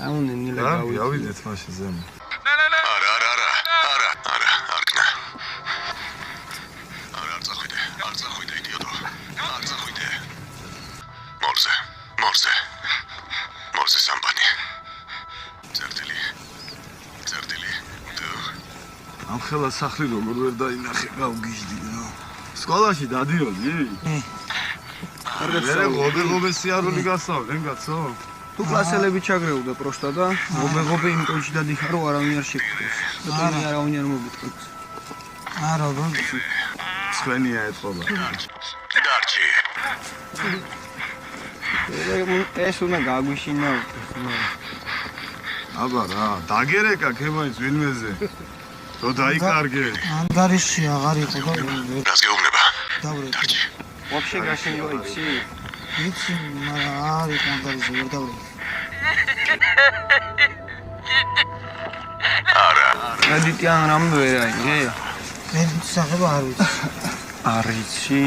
ამუნე ნილე გავიდე. გავიდეთ მაშინ ზემო. არა, არკნა. არ წახვიდე, იდიოტო. არ წახვიდე. მორზე სამბანი. წერტილი. ამ ხელა სახლი როგორ ვერ დაინახე გავგიჟდი რა. სკოლაში დადიოდი? მე ღობე სიარული გასავლენ კაცო. თუ კლასელები ჩაგრეუდა პროსტა და ღობე იმპონში დადიხარო არავინ არ შეგხვდეს. და არავინ არ მოგიტყობს. არა, ბანკში. სხვენია ეთყობა. დარჩი. ეს უნდა გაგვიშინა. აბა რა, დაგერეკა ქემაის ვინმეზე. რო დაიკარგე. ანგარიში აღარ იყო და რას გეუბნება? დავრეთ. დარჩი. ვაფშე გაშენიო იცი? იცი, მაგრამ არ იყო ანგარიში ვერ დავრეთ. არა. გადიტიან რამ ვერ აიგე? მე სახება არ ვიცი. არ იცი?